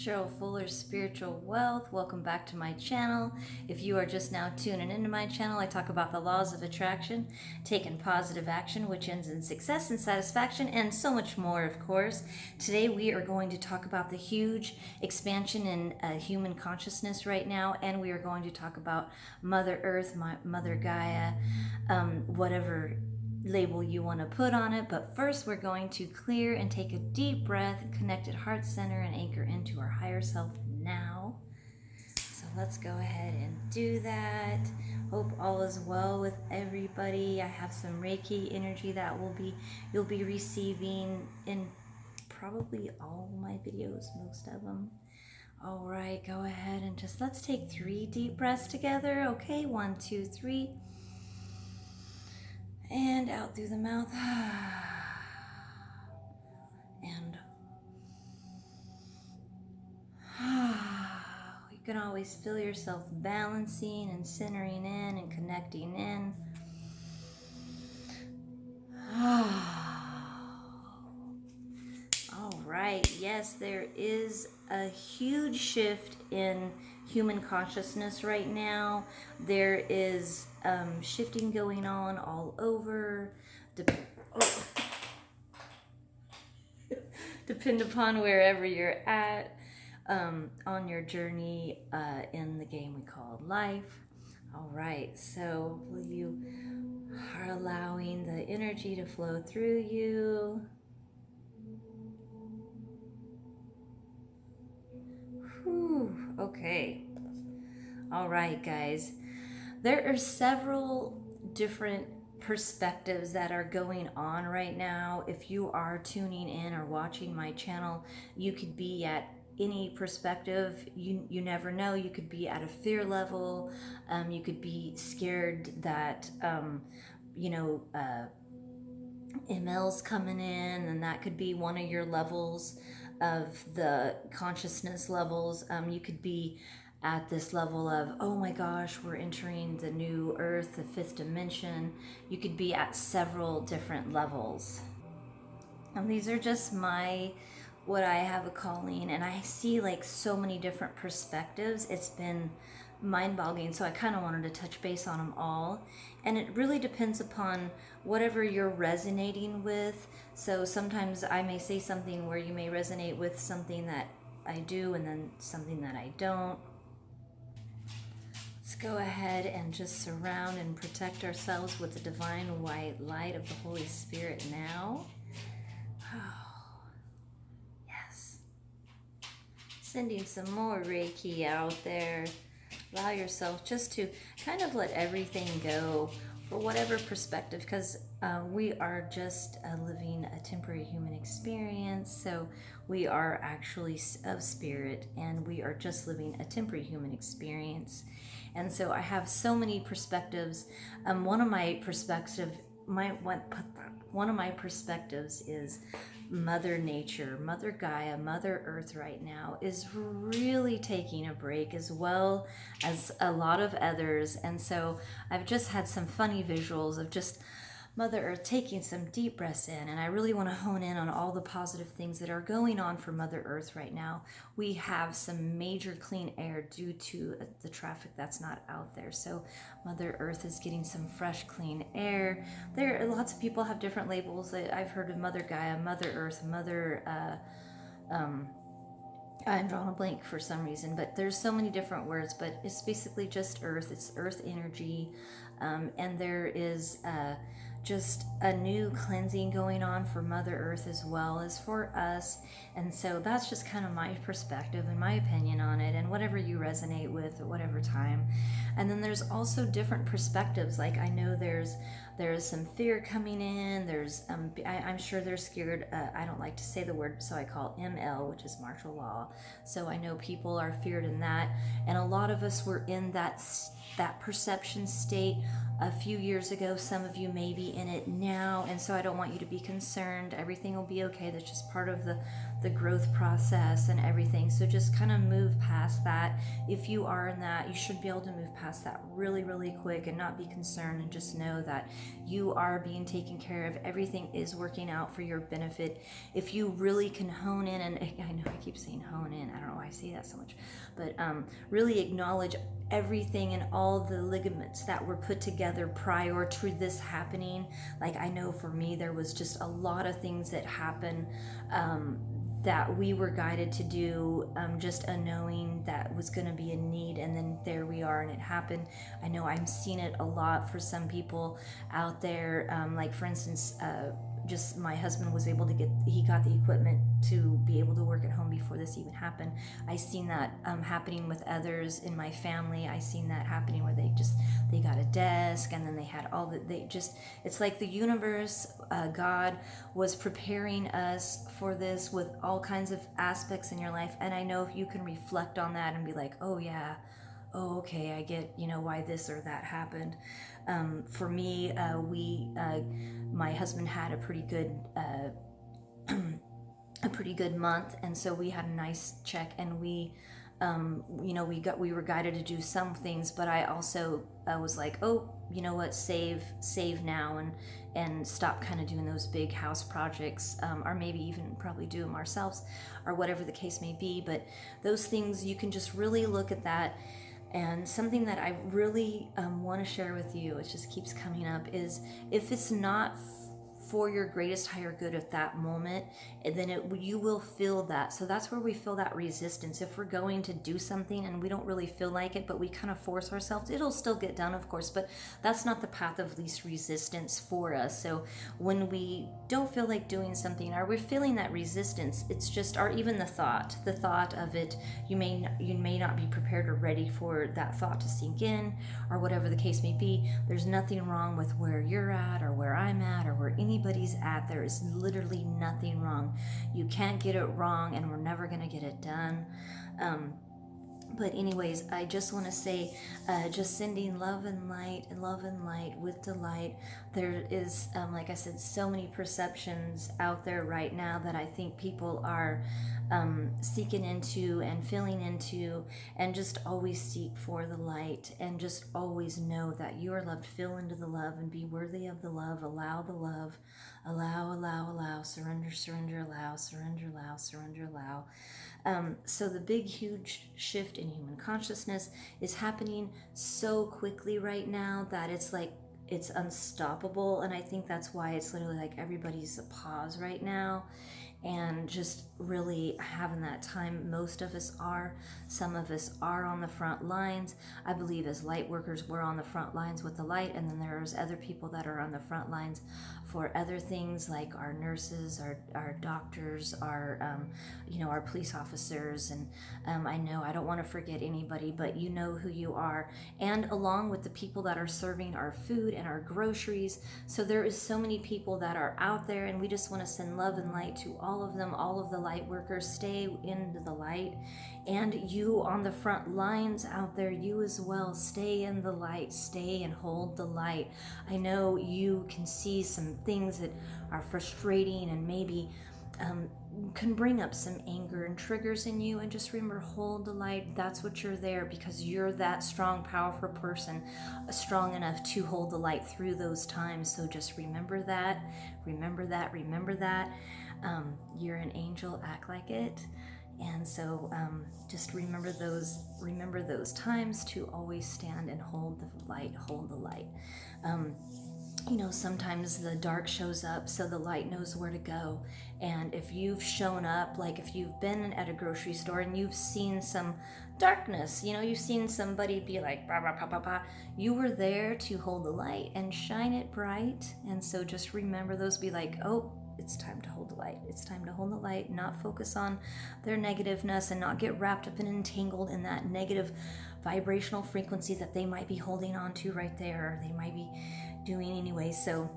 Cheryl Fuller's Spiritual Wealth. Welcome back to my channel. If you are just now tuning into my channel, I talk about the laws of attraction, taking positive action, which ends in success and satisfaction, and so much more, of course. Today we are going to talk about the huge expansion in human consciousness right now, and we are going to talk about Mother Earth, Mother Gaia, whatever label you want to put on it. But first we're going to clear and take a deep breath, connect at heart center, and anchor into our higher self now. So let's go ahead and do that. Hope all is well with everybody. I have some Reiki energy that you'll be receiving in probably all my videos, most of them. All right, go ahead and just let's take 3 deep breaths together. Okay, 1, 2, 3. And out through the mouth. And you can always feel yourself balancing and centering in and connecting in. All right, yes, there is a huge shift in human consciousness right now. There is shifting going on all over. Depend upon wherever you're at on your journey in the game we call life. All right, so you are allowing the energy to flow through you. Whew, okay. All right, guys. There are several different perspectives that are going on right now. If you are tuning in or watching my channel, you could be at any perspective. You never know. You could be at a fear level. You could be scared that ML's coming in, and that could be one of your levels of the consciousness levels. You could be at this level of, oh my gosh, we're entering the new earth, the 5th dimension. You could be at several different levels. And these are just what I have a calling, and I see like so many different perspectives. It's been mind-boggling, so I kind of wanted to touch base on them all. And it really depends upon whatever you're resonating with. So sometimes I may say something where you may resonate with something that I do and then something that I don't. Let's go ahead and just surround and protect ourselves with the divine white light of the Holy Spirit now. Oh, yes. Sending some more Reiki out there. Allow yourself just to kind of let everything go for whatever perspective, because we are just living a temporary human experience. So we are actually of spirit, and we are just living a temporary human experience. And so I have so many perspectives. One of my perspectives is Mother Nature, Mother Gaia, Mother Earth right now is really taking a break, as well as a lot of others. And so I've just had some funny visuals of just Mother Earth taking some deep breaths in, and I really want to hone in on all the positive things that are going on for Mother Earth right now. We have some major clean air due to the traffic that's not out there. So Mother Earth is getting some fresh, clean air. There are lots of people have different labels. I've heard of Mother Gaia, Mother Earth, I'm drawing a blank for some reason, but there's so many different words, but it's basically just earth. It's earth energy. And there is just a new cleansing going on for Mother Earth as well as for us. And so that's just kind of my perspective and my opinion on it, and whatever you resonate with at whatever time. And then there's also different perspectives. Like I know there's some fear coming in. There's I'm sure they're scared. I don't like to say the word, so I call ML, which is martial law. So I know people are feared in that, and a lot of us were in that perception state a few years ago. Some of you may be in it now, and so I don't want you to be concerned. Everything will be okay. That's just part of the growth process and everything. So just kind of move past that. If you are in that, you should be able to move past that really, really quick and not be concerned, and just know that you are being taken care of. Everything is working out for your benefit. If you really can hone in, and I know I keep saying hone in, I don't know why I say that so much, but really acknowledge everything and all the ligaments that were put together prior to this happening. Like, I know for me, there was just a lot of things that happened that we were guided to do, just a knowing that was going to be a need, and then there we are and it happened. I know I'm seeing it a lot for some people out there, like for instance, just my husband was able to he got the equipment to be able to work at home before this even happened. I seen that happening with others in my family. I seen that happening where they got a desk, and then they had all that. It's like the universe, God was preparing us for this with all kinds of aspects in your life. And I know if you can reflect on that and be like, oh yeah, oh okay, I get, why this or that happened. For me, my husband had a pretty good month, and so we had a nice check, and we were guided to do some things, but I also was like, oh, you know what, save now, and stop kind of doing those big house projects, or maybe even probably do them ourselves, or whatever the case may be. But those things, you can just really look at that. And something that I really want to share with you, it just keeps coming up, is if it's not for your greatest higher good at that moment, then you will feel that. So that's where we feel that resistance. If we're going to do something and we don't really feel like it, but we kind of force ourselves, it'll still get done, of course, but that's not the path of least resistance for us. So when we don't feel like doing something, or we're feeling that resistance, it's just, or even the thought of it, you may not be prepared or ready for that thought to sink in, or whatever the case may be. There's nothing wrong with where you're at, or where I'm at, or where anybody's at. There is literally nothing wrong. You can't get it wrong, and we're never going to get it done. But anyways, I just want to say, just sending love and light with delight. There is, like I said, so many perceptions out there right now that I think people are seeking into and feeling into, and just always seek for the light, and just always know that you are loved. Feel into the love and be worthy of the love. Allow the love. Allow. Surrender, allow. Surrender, allow. So the big, huge shift in human consciousness is happening so quickly right now that it's like, it's unstoppable. And I think that's why it's literally like everybody's a pause right now, and just really having that time. Most of us are. Some of us are on the front lines. I believe as light workers, we're on the front lines with the light, and then there's other people that are on the front lines for other things, like our nurses, our doctors, our police officers, and I know I don't want to forget anybody, but you know who you are, and along with the people that are serving our food and our groceries. So there is so many people that are out there, and we just want to send love and light to all of them, all of the light workers. Stay into the light. And you on the front lines out there, you as well, stay in the light, stay and hold the light. I know you can see some things that are frustrating and maybe can bring up some anger and triggers in you, and just remember, hold the light. That's what you're there, because you're that strong, powerful person, strong enough to hold the light through those times. So just remember that. You're an angel, act like it. And so just remember those times to always stand and hold the light. Sometimes the dark shows up, so the light knows where to go. And if you've shown up, like if you've been at a grocery store and you've seen some darkness, you've seen somebody be like, bah, bah, bah, bah, bah, you were there to hold the light and shine it bright. And so just remember those, be like, oh, it's time to hold the light. It's time to hold the light, not focus on their negativeness, and not get wrapped up and entangled in that negative vibrational frequency that they might be holding on to right there, or they might be doing anyway. So,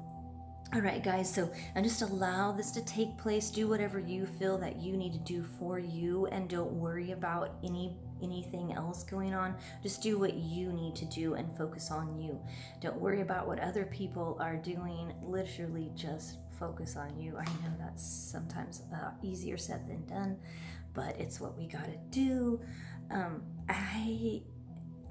all right, guys, so and just allow this to take place. Do whatever you feel that you need to do for you, and don't worry about anything else going on. Just do what you need to do and focus on you. Don't worry about what other people are doing. Literally just focus on you. I know that's sometimes easier said than done, but it's what we gotta do.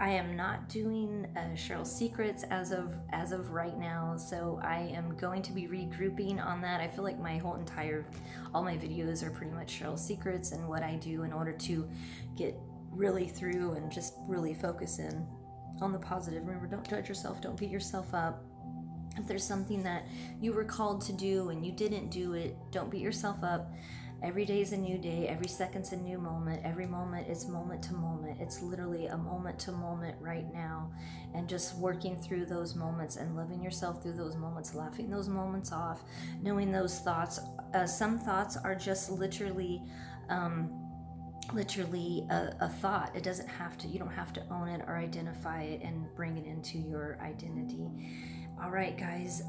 I am not doing Cheryl's Secrets as of right now, so I am going to be regrouping on that. I feel like all my videos are pretty much Cheryl's Secrets and what I do in order to get really through and just really focus in on the positive. Remember, don't judge yourself, don't beat yourself up. If there's something that you were called to do and you didn't do it, don't beat yourself up. Every day is a new day. Every second's a new moment. Every moment is moment to moment. It's literally a moment to moment right now. And just working through those moments and loving yourself through those moments, laughing those moments off, knowing those thoughts. Some thoughts are just literally a thought. It doesn't have to, you don't have to own it or identify it and bring it into your identity. All right, guys,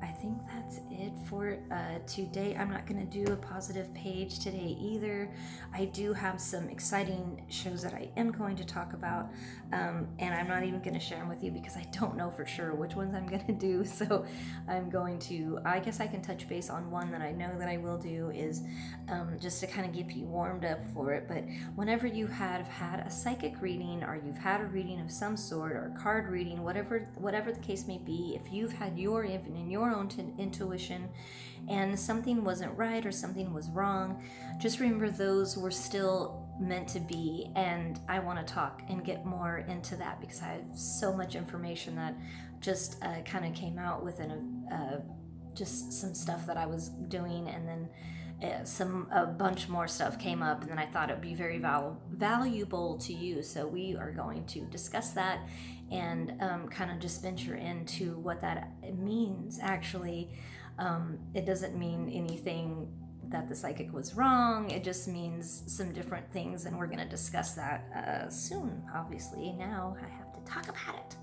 I think that's it for today. I'm not going to do a positive page today either. I do have some exciting shows that I am going to talk about, and I'm not even going to share them with you because I don't know for sure which ones I'm going to do. So I guess I can touch base on one that I know that I will do is just to kind of get you warmed up for it. But whenever you have had a psychic reading or you've had a reading of some sort or a card reading, whatever the case may be, if you've had your own intuition and something wasn't right or something was wrong, just remember those were still meant to be. And I want to talk and get more into that because I have so much information that just kind of came out within just some stuff that I was doing, and then a bunch more stuff came up, and then I thought it would be very valuable to you. So we are going to discuss that and kind of just venture into what that means. Actually, it doesn't mean anything that the psychic was wrong. It just means some different things, and we're going to discuss that soon. Obviously, now I have to talk about it.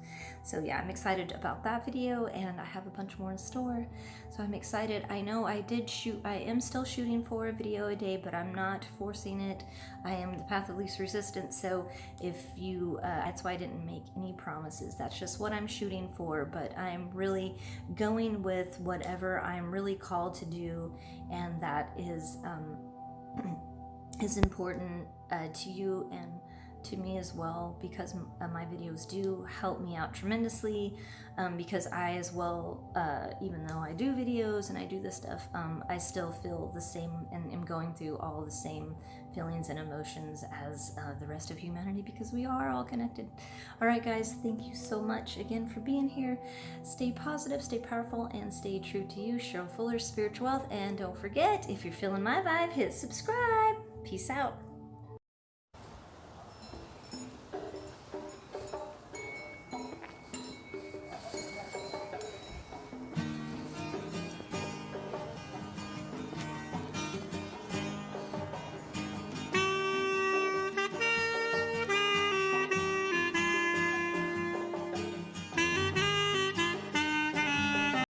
So yeah, I'm excited about that video, and I have a bunch more in store. So I'm excited. I know I am still shooting for a video a day, but I'm not forcing it. I am the path of least resistance. So that's why I didn't make any promises. That's just what I'm shooting for, but I'm really going with whatever I'm really called to do, and that is important to you and to me as well, because my videos do help me out tremendously, because I as well, even though I do videos and I do this stuff, I still feel the same and am going through all the same feelings and emotions as the rest of humanity, because we are all connected. All right, guys, thank you so much again for being here. Stay positive, stay powerful, and stay true to you. Cheryl Fuller, Spiritual Wealth. And don't forget, if you're feeling my vibe, hit subscribe. Peace out.